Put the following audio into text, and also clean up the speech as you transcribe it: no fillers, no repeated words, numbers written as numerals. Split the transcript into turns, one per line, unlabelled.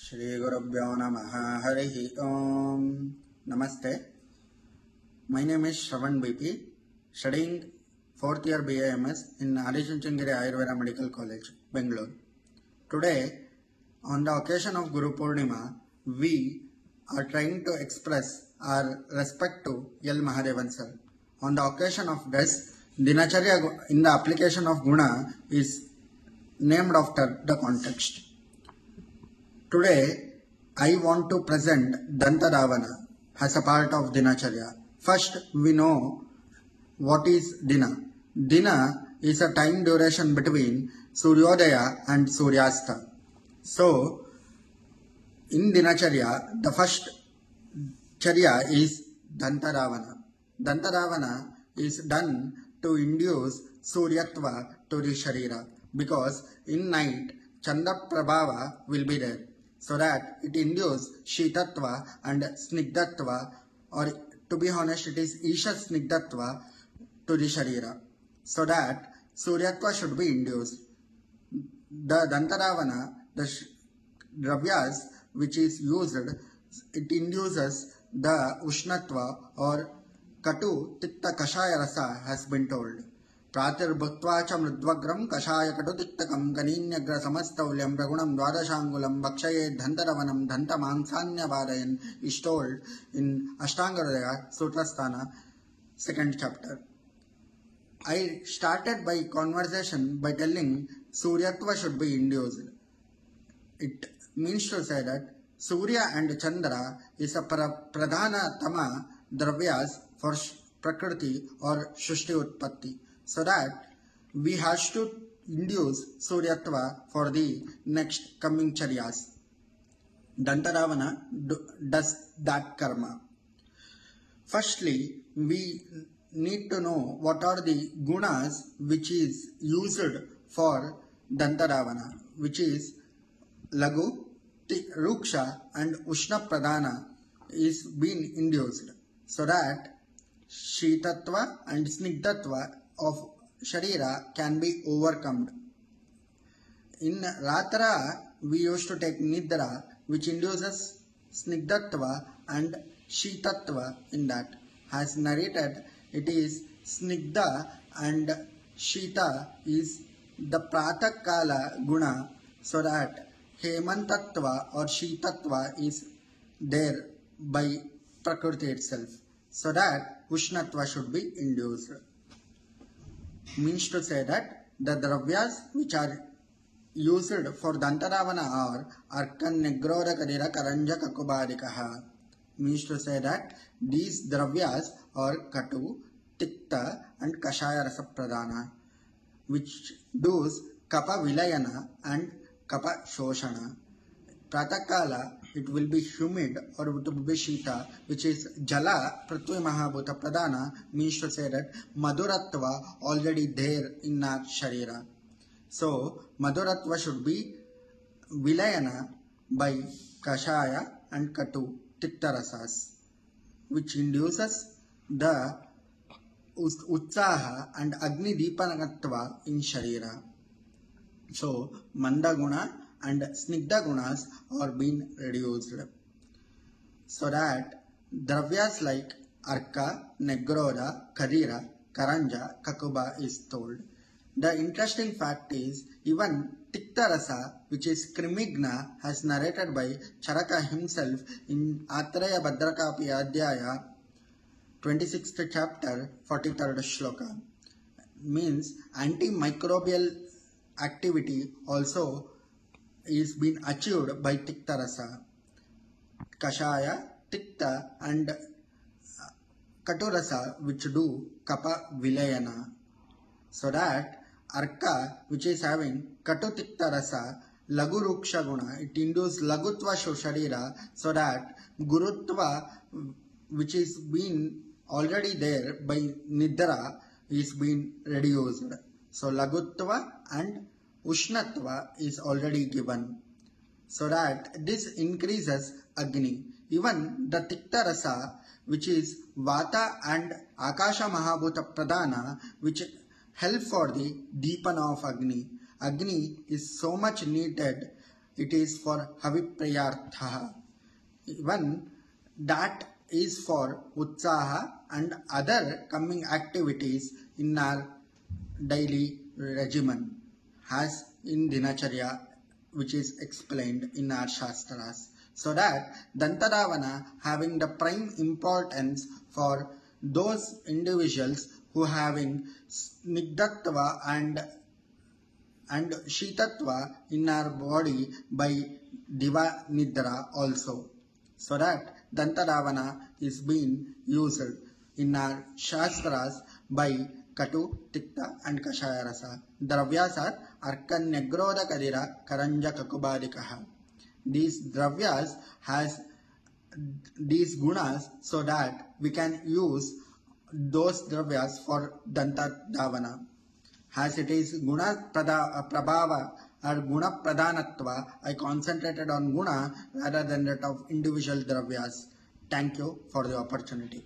Shri Gurubhyo Namaha Harihi Om. Namaste. My name is Shravan BP, studying 4th year BAMS in Adi Chunchandgiri Ayurveda Medical College, Bangalore. Today, on the occasion of Guru Purnima, we are trying to express our respect to L. Mahadevan sir. On the occasion of this, Dinacharya in the application of Guna is named after the context. Today, I want to present Danta Ravana as a part of Dinacharya. First, we know what is Dina. Dina is a time duration between Suryodaya and Suryasta. So, in Dinacharya, the first Charya is Danta Ravana. Danta Ravana is done to induce Suryatva to the Sharira, because in night Chanda Prabhava will be there, so that it induces Shitatva and Snigdatva, or to be honest it is Isha Snigdatva to the Sharira, so that Suryatva should be induced. The Dantaravana, the dravyas which is used, it induces the Ushnatva or Katu Tikta Kashaya Rasa has been told. Pratir Bhuktvacha Mridvagram Kashaya Katu Tiktakam Ganinyagra Samastaulyam Ragunam Dwadashangulam Bhakshaye Dhantaravanam Dhanta Mansanya Vadayan is told in Ashtangaradaya Sutrasthana, 2nd chapter. I started my conversation by telling Suryatva should be induced. It means to say that Surya and Chandra is a pradhana tama dravyas for Prakriti or Shushti Utpatti, so that we have to induce Suryatva for the next coming Charyas. Dantaravana does that karma. Firstly, we need to know what are the gunas which is used for Dantaravana, which is Lagu, Ruksha and Ushna Pradhana is being induced, so that Shitatva and Snigdatva of Sharira can be overcome. In Ratra, we used to take Nidra, which induces Snigdatva and Shitatva in that. As narrated, it is Snigda and Shita is the Pratakala Guna, so that Hemantatva or Shitatva is there by Prakriti itself, so that Ushnatva should be induced. Means to say that the dravyas which are used for Dantaravana are Arkan Negroda Kadira Karanja Kakubadikaha. Means to say that these dravyas are Katu, Tikta and Kashaya Rasa Pradhana, which does Kappa Vilayana and Kappa Shoshana. Pratakala, it will be humid or it will be Shita, which is Jala Prithvi Mahabhuta Pradhana, means to say that Madhuratva already there in our Sharira. So, Madhuratva should be Vilayana by Kashaya and Katu Tiktarasas, which induces the Utsaha and Agni Deepanatva in Sharira. So, Manda Guna and Snigda Gunas are being reduced, so that dravyas like Arka, Negroda, Kadira, Karanja, Kakuba is told. The interesting fact is, even Tiktarasa, which is Krimigna, has narrated by Charaka himself in Atreya Bhadrakapi Adhyaya, 26th chapter, 43rd shloka. Means antimicrobial activity also is being achieved by Tikta Rasa. Kashaya, Tikta and Katurasa which do Kappa Vilayana. So that Arka, which is having Katu Tikta Rasa, Lagu Ruksha Guna, it induces Lagutva Shosharira, so that Gurutva, which is being already there by Nidra, is being reduced. So Lagutva and Ushnatva is already given, so that this increases Agni. Even the Tikta Rasa, which is Vata and Akasha Mahabhuta Pradhana, which help for the Deepana of Agni. Agni is so much needed it is for Haviprayartha. Even that is for Utsaha and other coming activities in our daily regimen, as in Dinacharya, which is explained in our Shastras. So that Dantaravana having the prime importance for those individuals who having Snigdatva and Shitatva in our body by Diva Nidra also. So that Dantaravana is being used in our Shastras by Katu, Tikta and Kashaya Rasa. Dravyas are Arkan Negroda Kadira Karanja Kakubadikaha. These dravyas has these gunas so that we can use those dravyas for Dantadavana. As it is guna prabhava or guna pradhanatva, I concentrated on guna rather than that of individual dravyas. Thank you for the opportunity.